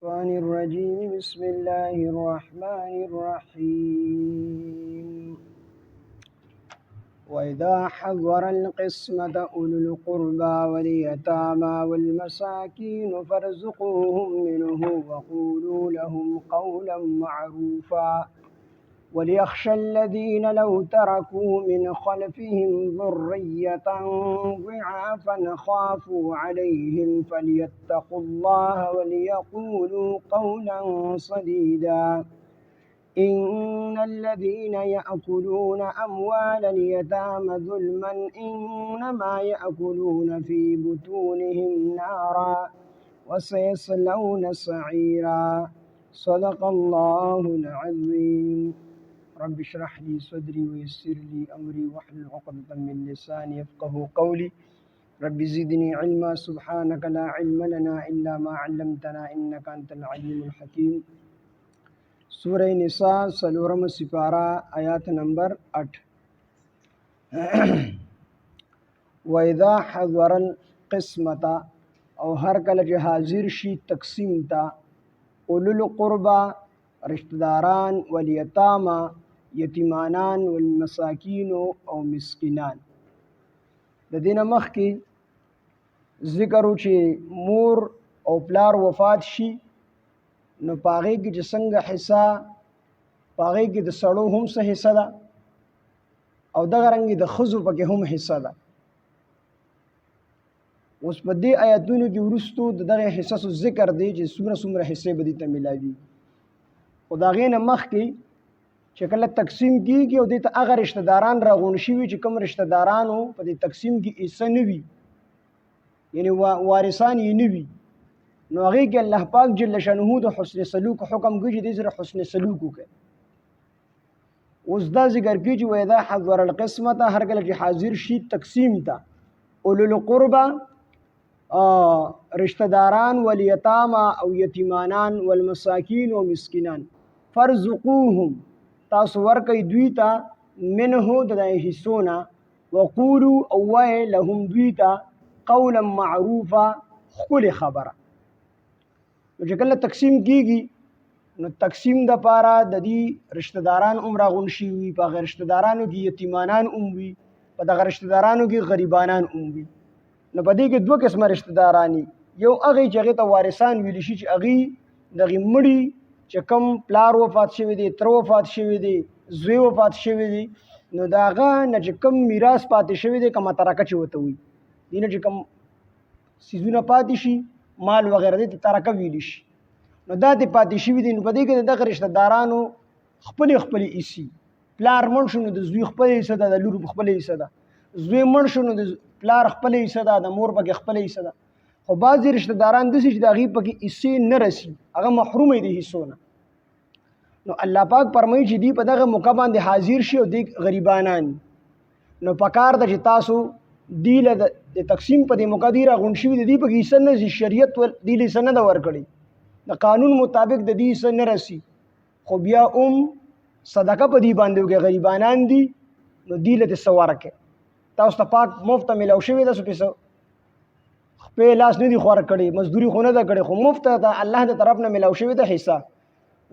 الشيطان الرجيم بسم الله الرحمن الرحيم وإذا حضر القسمة أولو القربى واليتامى والمساكين فارزقوهم منه وقولوا لهم قولا معروفا وليخشى الذين لو تركوا من خلفهم ذرية ضعافا خافوا عليهم فليتقوا الله وليقولوا قولا سديدا إن الذين يأكلون أموال اليتامى ظلما إنما يأكلون في بطونهم نارا وسيصلون سعيرا صدق الله العظيم رب اشرح لي صدري ويسر لي أمري واحلل عقدة من لساني يفقهوا قولي رب زدني علما سبحانك لا علم لنا إلا ما علمتنا إنك أنت العليم الحكيم سورہ نساء سلورم سپارہ آیات نمبر 8 وَإِذَا حَضَرَ الْقِسْمَةَ او ہر کله چې حاضر شي تقسیم تا اولو القربا رشتہ داران والیتاما یتیمانان والمساکین او مسکینان د دین مخکې ذکر چې مور او پلار وفات شي نو پاغې کې چې څنګه حصہ پاغې کې د سړو هم څه حصہ ده او دغه رنګ د ښځو پکې هم حصہ ده اوس په دې آیاتونو کې وروستو دغه حصص ذکر دی چې څومره حصے به دې ته ملاوي خو د هغې نه مخکې چې کله تقسیم کېږي او دې ته هغه رشته داران راغونډ شوي چې کوم رشته دارانو په دې تقسیم کې حصه نه وي یعنی وارثان یې نه وي نو هغې کې الله پاک جل شانه د حسن سلوک حکم کوي چې دې سره حسن سلوک وکړي اوس دا ذکر کوي چې وإذا حضر القسمة هر کله چې حاضر شي تقسیم ته اولو القربى رشتہ داران والیتاما او یتیمانان والمساکین و مسکینان فرزقوهم تاسو ورکوي دوی ته منه د حصونا وقولو او وایي لهم دوی ته قولا معروفا ښکلې خبره نو چې کله تقسیم کېږي نو تقسیم دپاره د دې رشتہ داران هم راغونډ شوي وي په هغه رشتہ دارانو کې یتیمانان هم وي په دغه رشتہ دارانو کې غریبانان هم وي نو په دې کې دوه قسمه رشتہ دارانی یو هغې چې هغې ته وارثان ویلی شي چې هغې دغې مړي چې کم پلار وفات شوی دی تره وفات شوی دی زوی وفات شوی دی نو د هغه نه چې کم میراث پاتې شوی دی کمه ترکه چې ورته وي دې نه چې کم څیزونه پاتې شي مال وغیره دې ته ترکه ویلی شي نو دا دې پاتې شوي دي نو په دې کې د دغه رشتہ دارانو خپلې حصې پلار مړ شو نو د زوی خپله حصه ده د لور خپله حصه ده زوی مړ شو نو د پلار خپله حصه ده د مور پکې خپله حصه ده خو بعضې رشتہ داران داسې چې د هغې پکې حصې نه رسي هغه محروم دي حصو نه نو الله پاک فرمایي چې دوی په دغه موقع باندې حاضر شي او دوی غریبانان نو پکار ده چې تاسو دوی له د تقسیم په دې موقع دوی راغونډ شوي د دوی پکې حصه نه رسي شریعت دوی له حصه نه ده ورکړې د قانون مطابق د دې حصه نه رسي خو بیا صدقه په دې باندې وکړئ غریبانان دي نو دوی له څه ورکړئ تاسو ته پاک مفت میلاو شوی ده څه پیسه خپې لاس نه دي خور کړی مزدوري خو نه ده کړې خو مفت د الله د طرف نه میلاو شوی ده حصه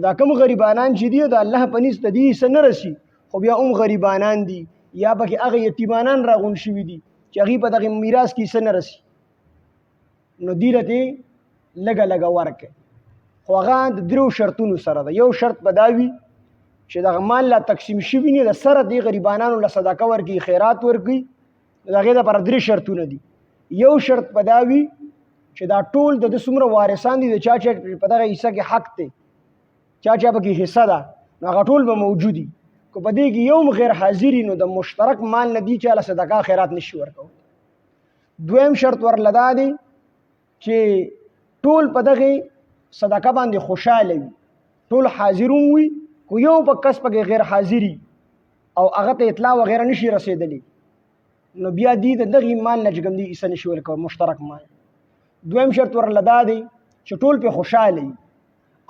دا کوم غریبانان چې دي د الله په نس د دې حصه نه رسي خو بیا غریبانان دي یا پکې هغه یتیمانان راغونډ شوي دي چې هغې په دغه میراث کې حصه نه رسي نو دوی له دې لږه ورکړئ خو هغه د درو شرطونو سره ده یو شرط به دا وي چې دغه مال لا تقسیم شوي نه د سره دې غریبانانو له صدقه ورکړي خیرات ورکړي د هغې دپاره درې شرطونه دي یو شرط به دا وي چې دا ټول د څومره وارثان دي د چا په دغه حصه کې حق دی چا پکې حصه ده نو هغه ټول به موجودي که په دې کې یو غیر حاضري نو د مشترک مال نه دي چاله صدقه خیرات نشي ورکولی دویم شرط ورله دا دی چې ټول په دغې صدقه باندې خوشحاله وي ټول حاضرون وي کو یو په کس پکې غیر حاضري او هغه ته اطلاع وغیره نشي رسېدلی نو بیا دې د دغې مال نه چې کوم دي حصه نشي ورکولی مشترک مال دویم شرط ورله دا دی چې ټول پې خوشحاله وي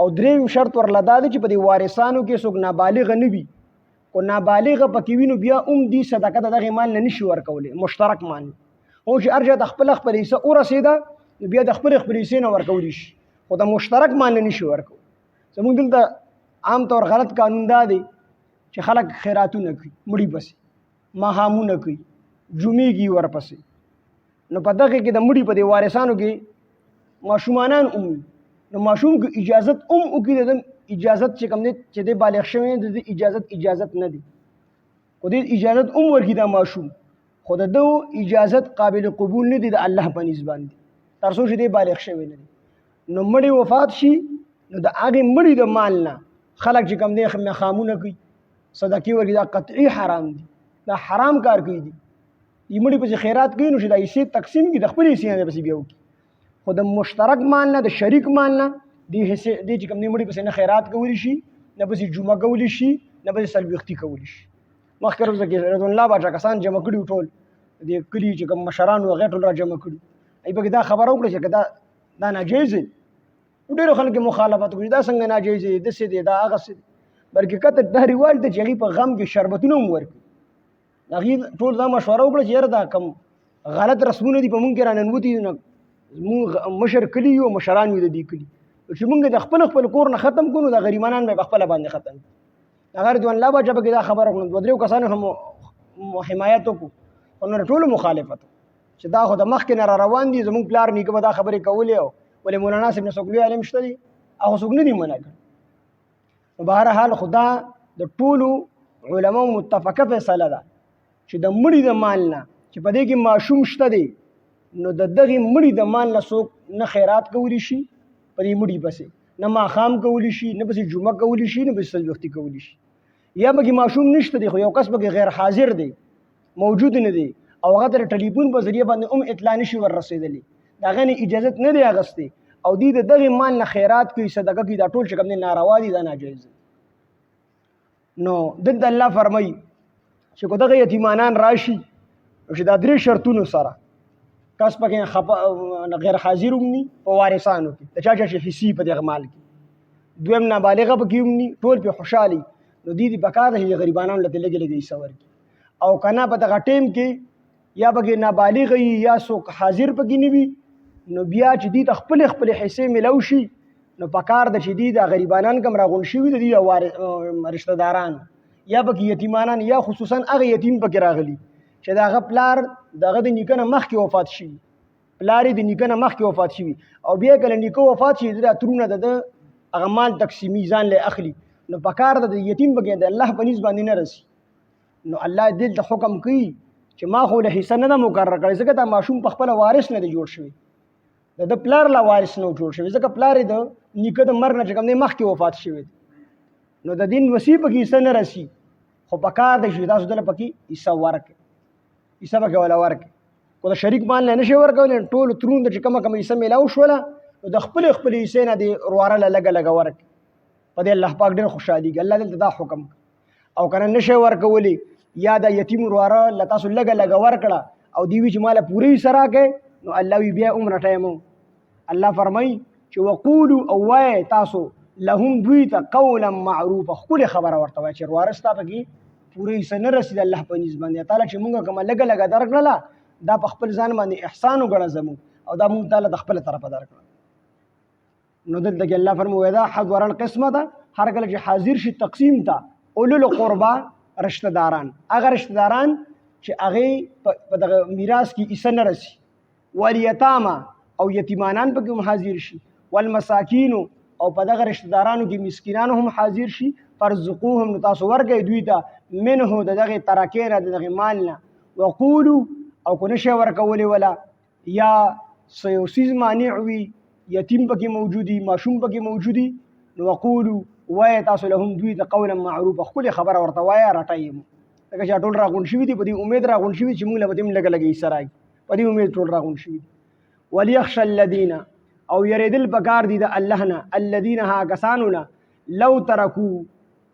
او دریم شرط ورله دا دی چې په دې وارثانو کې څوک نابالغه نه وي کو نابالغه پکې وي نو بیا دې صدقه د دغې مال نه نشي ورکولی مشترک مال او چې هر چا ته خپله حصه ورسېده بیا د خپلې حصې نه ورکولی شي خو د مشترک مال نشي ورکو. زموږ دلته عام طور غلط قانون دا دی چې خلک خیراتونه کوي مړي پسې، ماښامونه کوي، جمعې کې ورپسې. نو په دغه کې د مړي په دې وارثانو کې ماشومانان نو ماشوم که اجازت وکړي د اجازت چې کوم دی چې دی بالغ شوی د اجازت نه دی. خو دې اجازت ورکړي دا ماشوم، خو د ده اجازت قابل قبول نه دی د الله په نسبت باندې تر څو چې دی بالغ شوی نه دی. نو مړی وفات شي نو د هغې مړي د مال نه خلک چې کوم دی مخامونه کوي، صدقې ورکړي، دا قطعي حرام دي، دا حرام کار کوي دي. دې مړي پسې خیرات کوي نو چې دا حصې تقسیم کړي، د خپلې حصې نه پسې بیا وکړي. خو د مشترک مال نه، د شریک مال نه دې حصې دې چې کوم دی مړي پسې نه خیرات کولی شي، نه پسې جمعه کولی شي، نه پسې څلوېښتي کولی شي. مخکې ورځ کې رضوان الله باچا کسان جمع کړي ټول د کلي چې کوم مشران وو هغې ټول را جمع کړي. ای پکې دا خبره وکړه چې دا ناجایز دی. ډېرو خلکو مخالفت وکړي دا څنګه ناجایز دی، داسې دی، دا هغسې دی. بلکې کته دا رواج دی چې هغې په غم کې شربتونه هم ورکړي. هغې ټول دا مشوره وکړه چې یاره دا کم غلط رسمونه دي په مونږ کې راننوتي دي. مونږ مشر کلي یو، مشران یو د دې کلي، چې مونږ د خپل کور نه ختم کړو د غریبانان به په خپله باندې ختم کړو. هغه رضوان الله باچا پکې دا خبره وکړه. دوه درېو کسانو هم حمایت وکړو، خو نور ټولو مخالفت چې دا خو د مخکې نه را روان دي، زموږ پلار نیکه به دا خبرې کولې. ولې مولانا صاحب نصرالله عالم شته دي، هغه څوک نه دي منع کړي. نو بهرحال خو دا د ټولو علماو متفقه فیصله ده چې د مړي د مال نه چې په دې کې ماشوم شته دی نو د دغې مړي د مال نه څوک نه خیرات کولی شي په دې مړي پسې، نه ماښام کولی شي، نه پسې جمعه کولی شي، نه پسې څلوېښتي کولی شي. یا پکې ماشوم نشته دی خو یو کس پکې غیر حاضر دی، موجود نه دی، او هغه ته د ټلیفون په ذریعه باندې هم اطلاع نشي ور رسېدلی، د هغې نه اجازت نه دی اخیستی، او دوی د دغې مال نه خیرات کوي، صدقه کوي، دا ټول چې کوم دی ناروا دي، دا ناجایز دی. نو دلته الله فرمایي چې که دغه یتیمانان راشي نو چې دا درې شرطونو سره کس پکې غیر حاضر هم ني په وارثانو کې، د چا چې حصې په دغه مال کې، دویم نابالغه پکې هم ني، ټول پې خوشحالي، نو دې پکار ده چې غریبانو له لږې لږې حصه ورکړي. او که نه په دغه ټیم کې یا پکې نابالغه وي یا څوک حاضر پکې نه وي، نو بیا چې دې ته خپلې حصې میلاو شي، نو پکار ده چې دې د غریبانان کوم راغونډ شوي د دې رشته داران یا پکې یتیمانان، یا خصوصا هغه یتیم پکې راغلي چې د هغه پلار دغه د نیکه نه مخکې وفات شوي، پلار یې د نیکه نه مخکې وفات شوي، او بیا کله نیکه وفات شي د ترونه د هغه مال تقسیمي ځان له اخلي، نو پکار ده د یتیم پکې د الله په نسبت باندې نه رسي. نو الله دلته حکم کوي چې ما خو له حصه نه ده مقرره کړی، ځکه دا ماشوم په خپله وارث نه دی جوړ شوی، د پلار لا وارث نه جوړ شوی، ځکه پلار یې د نیکه د مرګ نه چې کوم دی مخکې وفات شوی دی، نو د دین وصي پکې حصه نه رسي. خو پکار دی چې تاسو دله پکې حصه ورکړئ، حصه پکې وله ورکړئ. خو د شریک مال نه نشي ورکولی، ټولو ترونو ته چې کومه حصه میلاو شوله نو د خپلې حصې نه د ورواره له لږه ورکړئ. په دې الله پاک ډېر خوشحالېږي. الله دلته دا حکم او که نه نشئ ورکولی، یا د یتیم ورواره له تاسو لږه ورکړه او دوی وي چې ماله پوره حصه راکئ، نو الله وي بیا عمره ټایم الله فرمایي چې وقولو او وایئ تاسو لهم دوی ته قولا معروفه، ښکلې خبره ورته وایئ چې ورواره ستا پکې پوره حصه نه رسي د الله په نسبت باندې، تعالی چې مونږ کومه لږه درکړله دا په خپل ځان باندې احسان وګڼه زموږ، او دا مونږ تعالی د خپله طرفه درکړه. نو دلته کې الله فرمایي وإذا حضر القسمة، هر کله چې حاضر شي تقسیم ته اولو القربا، رشته داران، هغه رشته داران چې هغې په دغه میراث کې حصه نه رسي، والیتاما او یتیمانان پکې هم حاضر شي، والمساکینو او په دغه رشته دارانو کې مسکینانو هم حاضر شي، فرزقوهم نو تاسو ورکئ دوی ته منه د دغې ترکې نه د دغې مال نه، وقولو او که نشئ ورکولی وله، یا څه یو څیز مانع وي، یتیم پکې موجودي، ماشوم پکې موجودي، نو وقولو وایه تاسو لهم دوی ته قولا معروفه، ښکلې خبره ورته وایه رټئ مو، ځکه چې ټول راغونډ شوي دي، په دې امید راغونډ شوي چې موږ له به دې هم لږه حصه راکړي، په دې امید ټول راغونډ شوي دي. وليخشى الذین، او یریدل پکار دي د الله نه، الذین هغه کسانو نه لو ترکو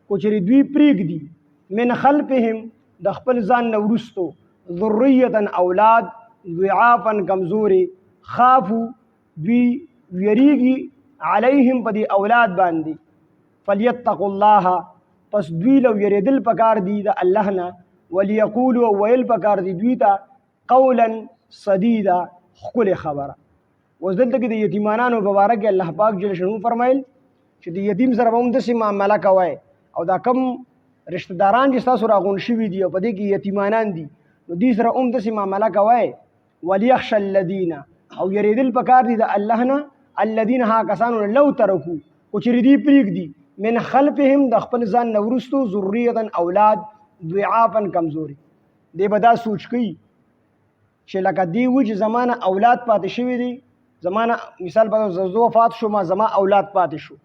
کو چېرې دوی پرېږدي من خلفهم د خپل ځان نه وروستو ذریة اولاد ضعافا کمزورې، خافو دوی ویریږي علیهم په دې اولاد باندې، فلیتقوا الله پس دوی لو یریدل پکار دی د الله نه، ولیقولوا ویل پکار دی دوی ته قولا سدیدا، ښکلې خبره. اوس دلته کې د یتیمانانو مبارک الله پاک جل شانه فرمایل چې د یتیم سره هم داسې معامله کوئ او دا کم رشتہ داران چې تاسو راغون شوي دي او په دې کې یتیمانان دي نو دې سره هم داسې معامله کوئ. وليخشى الذین او یریدل پکار دي د الله نه الذین ها کسانو لو ترکو کو چې دې پرېږدي من خلفهم د خپل ځان نه وروستو ذریه اولاد ضعافا کمزوري. دې به دا سوچ کوي چې لکه دې و چې زمانه اولاد پاتې شوي دي زمانه مثال په زه وفات شو ما زما اولاد پاتې شو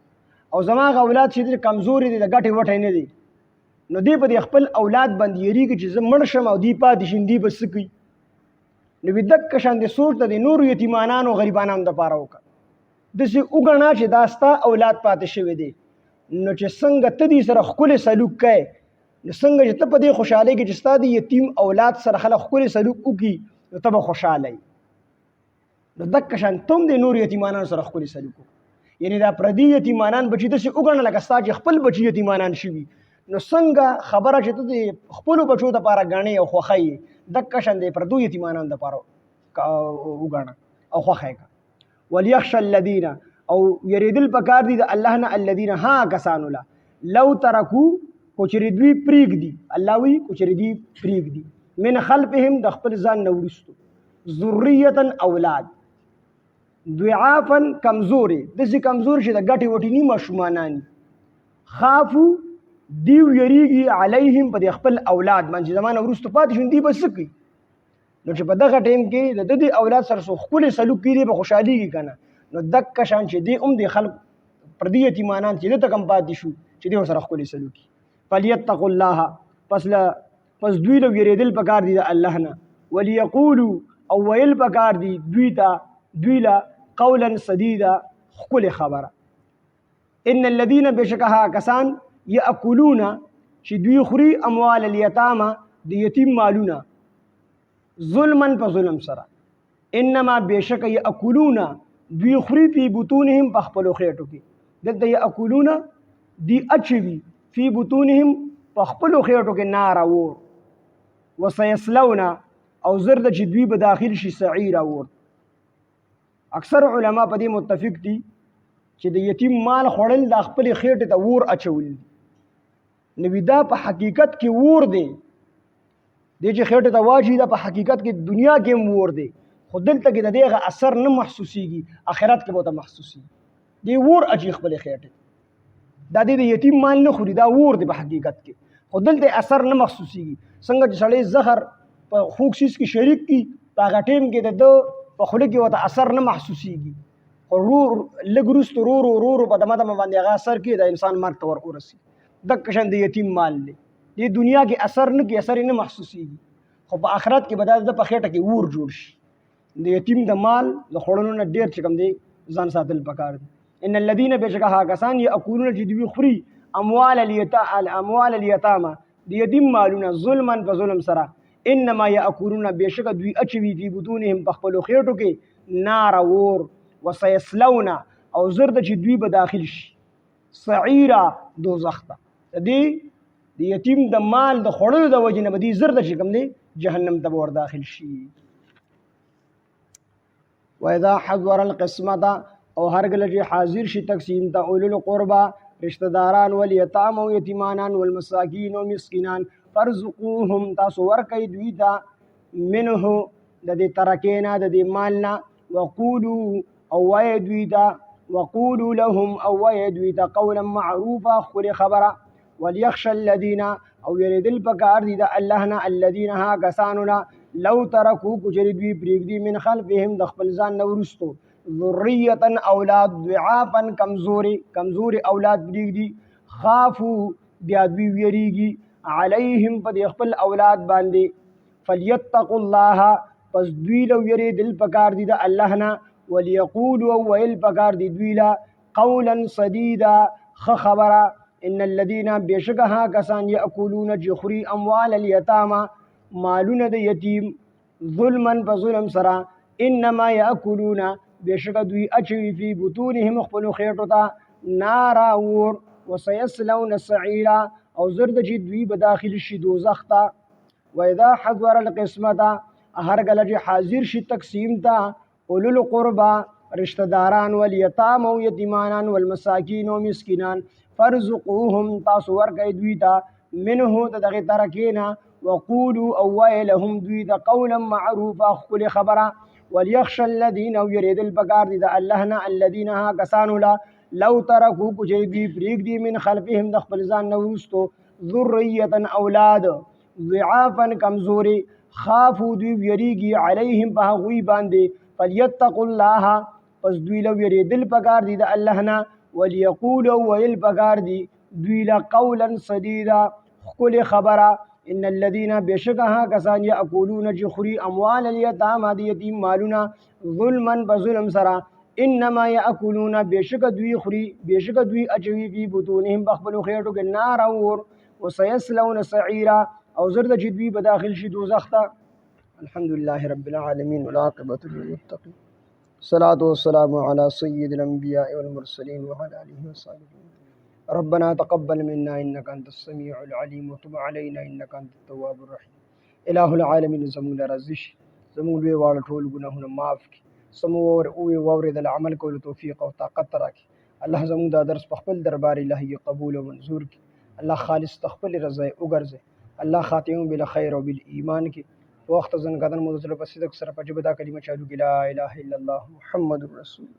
او زما هغه اولاد چې کمزوري دي د ګټې وټې نه دي نو دې په دې خپل اولاد باندې یریږي چې زه مړ شم او دې پاتې شي دې به څه کوي. نو دک شان دې سوچ ته د نورو یتیمانانو غریبانانو دپاره وکړه داسې وګڼه چې دا ستا اولاد پاتې شوی دی نو چې څنګه ته دې سره ښکلی سلوک کوې نو څنګه چې ته په دې خوشحالۍ کې چې ستا د یتیم اولاد سره خلک ښکلی سلوک وکړي نو ته به خوشحاله یې. نو دک شان ته هم د نورو یتیمانانو سره ښکلی سلوک وکړه یعنې دا پردي یتیمانان بچي داسې وګڼه لکه ستا چې خپل بچي یتیمانان شوي نو څنګه خبره چې ته د خپلو بچو دپاره ګڼې او خوښه یې دک شان د پردو یتیمانانو دپاره وګڼه او خوښه یې کړه. وليخشى الذین او یریدل پکار دي د الله نه الذین ها کسانو له لو ترکو کو چې دوی پرېږدي الله وایي کو چې دوی پرېږدي من خلفهم د خپل ځان نه وروستو ذریة اولاد ضعافا کمزوري داسې کمزور چې د ګټې وټې ني ماشومانان خافو دیو یریږي علیهم په د خپل اولاد باندې زمانه وروسته پاتې شون دی به څه کوي نو چې په دغه ټیم کې د دې اولاد سره څو ښکلی سلوک کړي به خوشحالېږي که نه نو دک شان چې دی هم د خلک پردي یتیمانان چې دته کم پاتې شو چې دی ورسره ښکلی سلوک کړي. فلیتقوا الله پس دوی له یریدل پکار دي د الله نه ولیقولو او ویل پکار دي دوی له قولا سدیدا ښکلی خبره. ان الذین بشکها کسان یاکلون چې دوی خوري اموال الیتامه د یتیم مالونه ظلما په ظلم سره انما بشک یاکلون دوی خوري فی بطونهم په خپلو خېټو کې دلته یاکلون دی اچوي فی بطونهم په خپلو خېټو کې نار اور وسیصلون او زر د چې دوی به داخل شي سعیر اور. اکثر علما په دې متفق دي چې د یتیم مال خوړل د خپلې خېټې ته اور اچول نو دا په حقیقت کې اور دی دی چې خېټې ته واچي دا په حقیقت کې دنیا کې هم اور دی خو دلته کې د دې هغه اثر نه محسوسیږي آخرت کې به ورته محسوسیږي دی اور اچي خپلې خېټې دا د یتیم مال نه خوري دا اور دی په حقیقت کې خو دلته اثر نه محسوسیږي څنګه چې سړی زهر په خوږ څیز کې شریک کړي په هغه ټیم کې د ده په خوله کې ورته اثر نه محسوسیږي خو لږ وروسته ورو په دمه باندې هغه اثر کوي د انسان مرګ ته ورسي. دک شان د یتیم مال دی دې دنیا کې اثر نه کوي اثر نه محسوسیږي خو په آخرت کې به د په خېټه کې اور جوړ شي. د یتیم د مال د خوړلو نه ډېر چې کوم دی ځان ساتل پکار دي. ان الذین بشکها کسان یاکلون چې دوی خوري اموال الیتامه د یتیم مالونه ظلما په ظلم سره انما یاکلون بشک دوی اچوي فی بطونهم په خپلو خېټو کې نار اور وسیصلون او زر د چې دوی به داخل شي سعیرا دوزخ ته د یتیم د مال د خوړلو د وجې نه به دې زر د چې کوم دی جهنم ته به ور داخل شي. واذا حضر القسمة او هر کله چې حاضر شي تقسیم ته اولو القربى رشتہ داران والیتام او یتیمانان والمساکین او مسکینان فرزقوهم تاسو ورکئ دوی ته منه د دې ترکینا د دې مالنا وقولو او وایئ دوی ته وقولو لهم او وایئ دوی ته قولا معروفا ښکلې خبره. وليخشى الذين او یریدل پکار دي د الله نه الذين ها کسانو نه لو ترکو کچری دوی پرېږدي من خلفهم د خپل ځان نه وروستو ذریة اولاد ضعافا کمزوري اولاد پرېږدي خافو بیا دوی ویریږي علیهم په د خپل اولاد باندې فلیتقوا الله پس دوی له یریدل پکار دي د الله نه وليقولوا ویل پکار دي دوی له قولا سدیدا ښه خبره. ان الذين بشکها کسان یاکلون چې خوري اموال الیتامه مالونه د یتیم ظلما په ظلم سره انما یاکلون بشک دوی اچوي فی بطونهم خپلو خېټو ته نارا اور وسیصلون سعیرا او زر د چې دوی به داخل شي دوزخ ته. واذا حضر القسمة هر کله چې حاضر شي تقسیم ته اولو القربى رشتہ داران والیتام او یتیمانان والمساکین او مسکینان فرزقوهم تاسو ورکئ دوی ته منه د دغه ترکینا وقولوا او وای لهم دوی ته قولا معروفا خپل خبره وليخشى الذين او يريدل بقار دي دا الله نه الذين ها کسانو لا لو ترکو کچری دی پریک دی من خلفهم د خپل ځان نورستو ذریه اولاد ضعافا کمزوری خافو دوی یریږي علیهم په هغوی باندې فلیتقوا الله پس دوی لو یریدل بقار دي دا الله نه وليقولوا ويل بقار دي دوی لا قولا سديدا خپل خبره ان الذين بشكها كسان ياكلون جخري اموال اليتامى دي يتيم مالنا ظلما بظلم سرا انما ياكلون بشك دوي خري بشك دوي اجوي في بطونهم بخبلوا خيرتو النار اور وسيصلون سعيرا او زرد جدوي بداخل شي دوزخ الحمد لله رب العالمين والعاقبة للمتقين الصلاة والسلام على سيد الأنبياء والمرسلين وعلى آله وصحبه ربنا تقبل منا إنك أنت السميع العليم وتب علينا إنك أنت التواب الرحيم إله العالمين زمون رزش زمون وی واړه ټول ګناهونه معاف کړي سمور او ووري د عمل کولو توفیق او طاقت راکړي الله زمون دا درس په خپل دربار الهي قبول او منظور کړي الله خالص تخپل رضا وګرځي الله خاتمه بل خیر او بالایمان کې وخت زن قدن مو د صدق سره په جبدا کلمه چالو لا اله الا الله محمد رسول